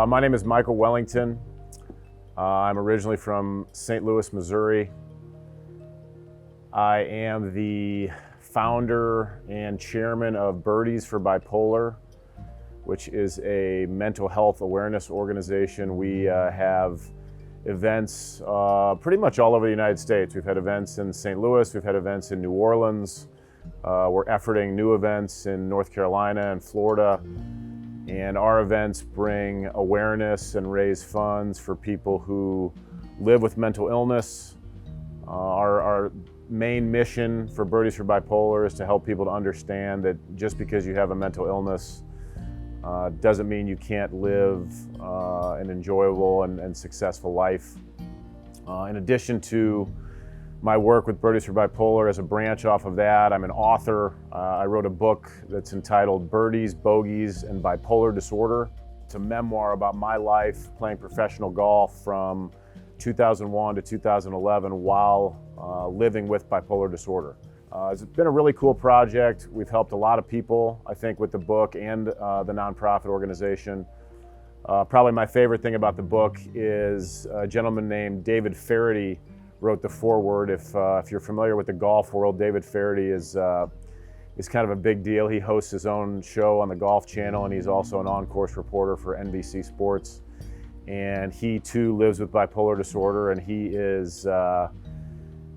My name is Michael Wellington. I'm originally from St. Louis, Missouri. I am the founder and chairman of Birdies for Bipolar, which is a mental health awareness organization. We have events pretty much all over the United States. We've had events in St. Louis, we've had events in New Orleans. We're efforting new events in North Carolina and Florida. And our events bring awareness and raise funds for people who live with mental illness. Our main mission for Birdies for Bipolar is to help people to understand that just because you have a mental illness doesn't mean you can't live an enjoyable and successful life. In addition to my work with Birdies for Bipolar, as a branch off of that, I'm an author. I wrote a book that's entitled Birdies, Bogeys, and Bipolar Disorder. It's a memoir about my life playing professional golf from 2001 to 2011 while living with bipolar disorder. It's been a really cool project. We've helped a lot of people, I think, with the book and the nonprofit organization. Probably my favorite thing about the book is a gentleman named David Feherty wrote the foreword. If you're familiar with the golf world, David Feherty is kind of a big deal. He hosts his own show on the Golf Channel, and he's also an on-course reporter for NBC Sports. And he too lives with bipolar disorder, and he is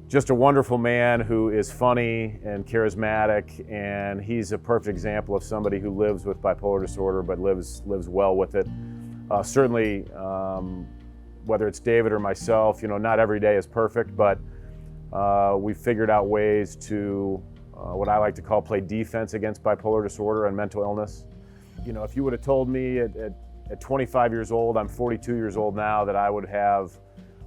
just a wonderful man who is funny and charismatic, and he's a perfect example of somebody who lives with bipolar disorder but lives well with it. Certainly, whether it's David or myself, not every day is perfect, but we figured out ways to, what I like to call, play defense against bipolar disorder and mental illness. If you would have told me at 25 years old, I'm 42 years old now, that I would have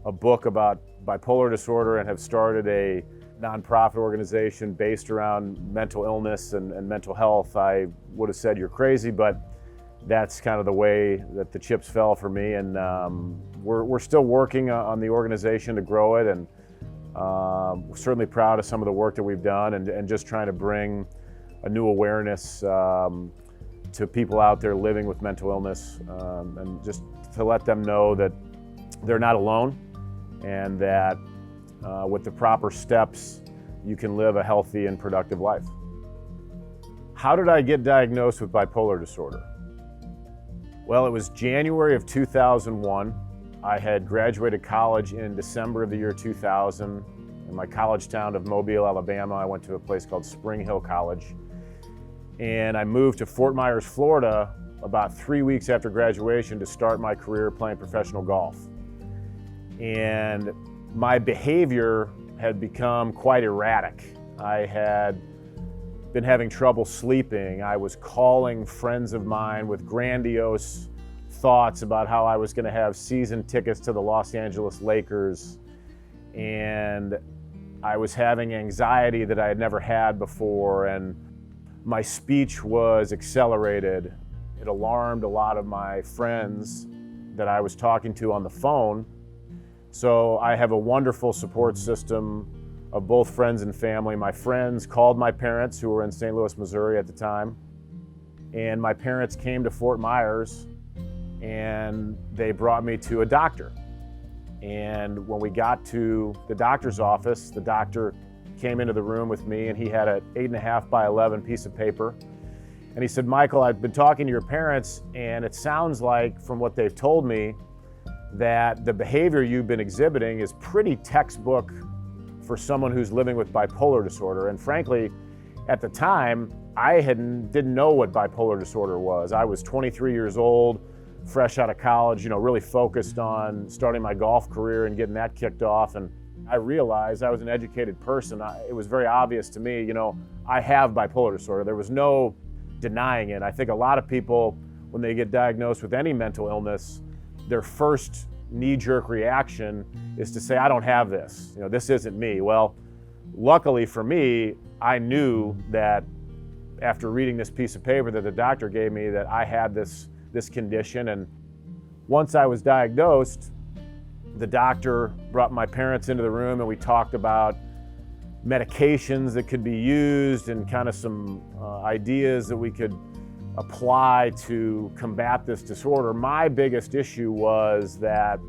a book about bipolar disorder and have started a nonprofit organization based around mental illness and mental health, I would have said you're crazy, but that's kind of the way that the chips fell for me. And we're still working on the organization to grow it, and we're certainly proud of some of the work that we've done, and just trying to bring a new awareness to people out there living with mental illness, and just to let them know that they're not alone, and that with the proper steps, you can live a healthy and productive life. How did I get diagnosed with bipolar disorder? Well, it was January of 2001. I had graduated college in December of the year 2000. In my college town of Mobile, Alabama, I went to a place called Spring Hill College. And I moved to Fort Myers, Florida, about 3 weeks after graduation to start my career playing professional golf. And my behavior had become quite erratic. I had been having trouble sleeping. I was calling friends of mine with grandiose thoughts about how I was going to have season tickets to the Los Angeles Lakers. And I was having anxiety that I had never had before, and my speech was accelerated. It alarmed a lot of my friends that I was talking to on the phone. So I have a wonderful support system of both friends and family. My friends called my parents, who were in St. Louis, Missouri at the time, and my parents came to Fort Myers and they brought me to a doctor. And when we got to the doctor's office, the doctor came into the room with me, and he had an 8.5 by 11 piece of paper. And he said, "Michael, I've been talking to your parents, and it sounds like, from what they've told me, that the behavior you've been exhibiting is pretty textbook for someone who's living with bipolar disorder." And frankly, at the time, I didn't know what bipolar disorder was. I was 23 years old, fresh out of college, really focused on starting my golf career and getting that kicked off. And I realized I was an educated person. It was very obvious to me, I have bipolar disorder. There was no denying it. I think a lot of people, when they get diagnosed with any mental illness, their first knee-jerk reaction is to say, "I don't have this. This isn't me." Well, luckily for me, I knew that after reading this piece of paper that the doctor gave me, that I had this condition. And once I was diagnosed, the doctor brought my parents into the room, and we talked about medications that could be used and kind of some ideas that we could apply to combat this disorder. My biggest issue was that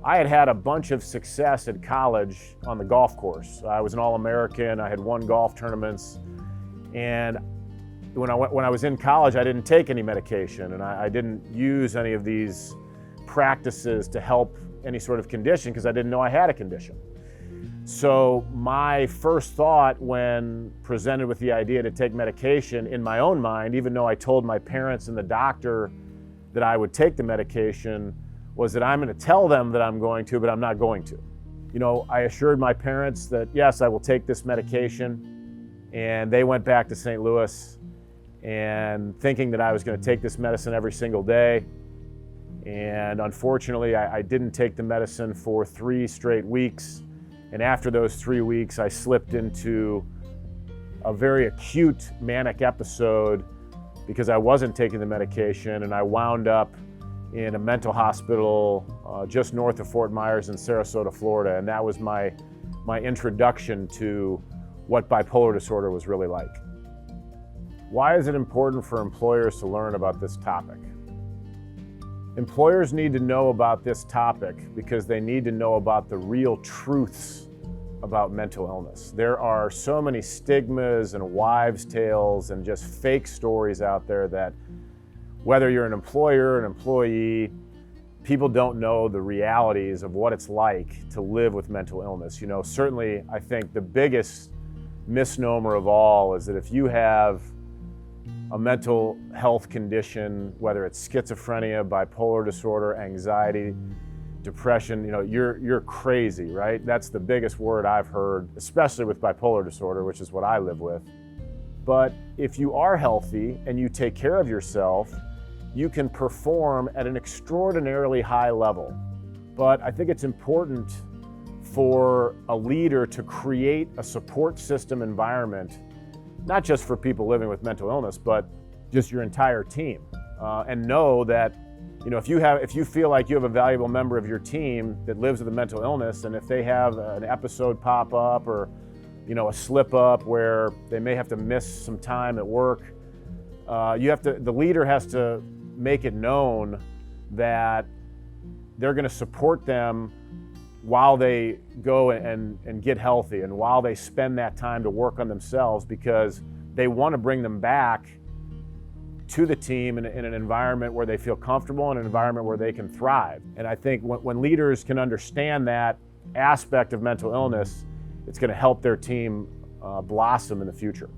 I had had a bunch of success at college on the golf course. I was an All-American, I had won golf tournaments, and when I was in college, I didn't take any medication, and I didn't use any of these practices to help any sort of condition because I didn't know I had a condition. So my first thought when presented with the idea to take medication in my own mind, even though I told my parents and the doctor that I would take the medication, was that I'm going to tell them that I'm going to, but I'm not going to. You know, I assured my parents that yes, I will take this medication, and they went back to St. Louis and thinking that I was going to take this medicine every single day. And unfortunately, I didn't take the medicine for 3 straight weeks. And after those 3 weeks, I slipped into a very acute manic episode because I wasn't taking the medication, and I wound up in a mental hospital just north of Fort Myers in Sarasota, Florida. And that was my introduction to what bipolar disorder was really like. Why is it important for employers to learn about this topic? Employers need to know about this topic because they need to know about the real truths about mental illness. There are so many stigmas and wives' tales and just fake stories out there that whether you're an employer, an employee, people don't know the realities of what it's like to live with mental illness. You know, certainly I think the biggest misnomer of all is that if you have a mental health condition, whether it's schizophrenia, bipolar disorder, anxiety, depression, you know, you're crazy, right? That's the biggest word I've heard, especially with bipolar disorder, which is what I live with. But if you are healthy and you take care of yourself, you can perform at an extraordinarily high level. But I think it's important for a leader to create a support system environment, not just for people living with mental illness, but just your entire team. And know that, you know, if you feel like you have a valuable member of your team that lives with a mental illness, and if they have an episode pop up or, you know, a slip up where they may have to miss some time at work, the leader has to make it known that they're going to support them while they go and get healthy and while they spend that time to work on themselves, because they want to bring them back to the team in an environment where they feel comfortable, in an environment where they can thrive. And I think when leaders can understand that aspect of mental illness, it's going to help their team blossom in the future.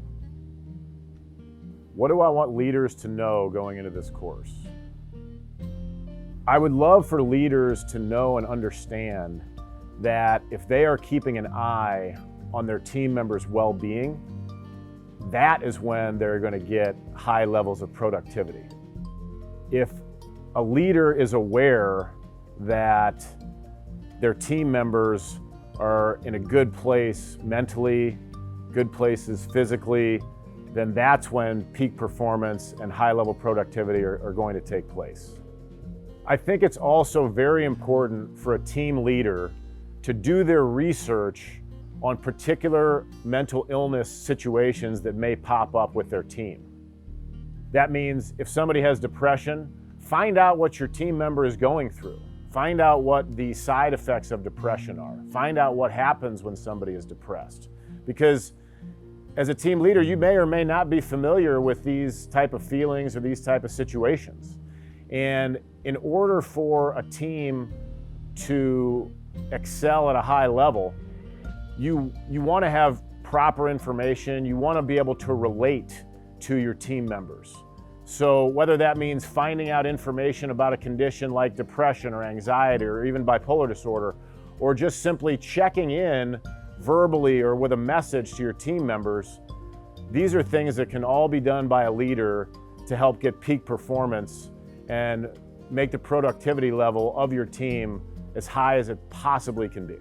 What do I want leaders to know going into this course? I would love for leaders to know and understand that if they are keeping an eye on their team members' well-being, that is when they're going to get high levels of productivity. If a leader is aware that their team members are in a good place mentally, good places physically, then that's when peak performance and high-level productivity are going to take place. I think it's also very important for a team leader to do their research on particular mental illness situations that may pop up with their team. That means if somebody has depression, find out what your team member is going through. Find out what the side effects of depression are. Find out what happens when somebody is depressed. Because as a team leader, you may or may not be familiar with these type of feelings or these type of situations. And in order for a team to excel at a high level, you want to have proper information. You want to be able to relate to your team members. So whether that means finding out information about a condition like depression or anxiety or even bipolar disorder, or just simply checking in verbally or with a message to your team members, these are things that can all be done by a leader to help get peak performance and make the productivity level of your team as high as it possibly can be.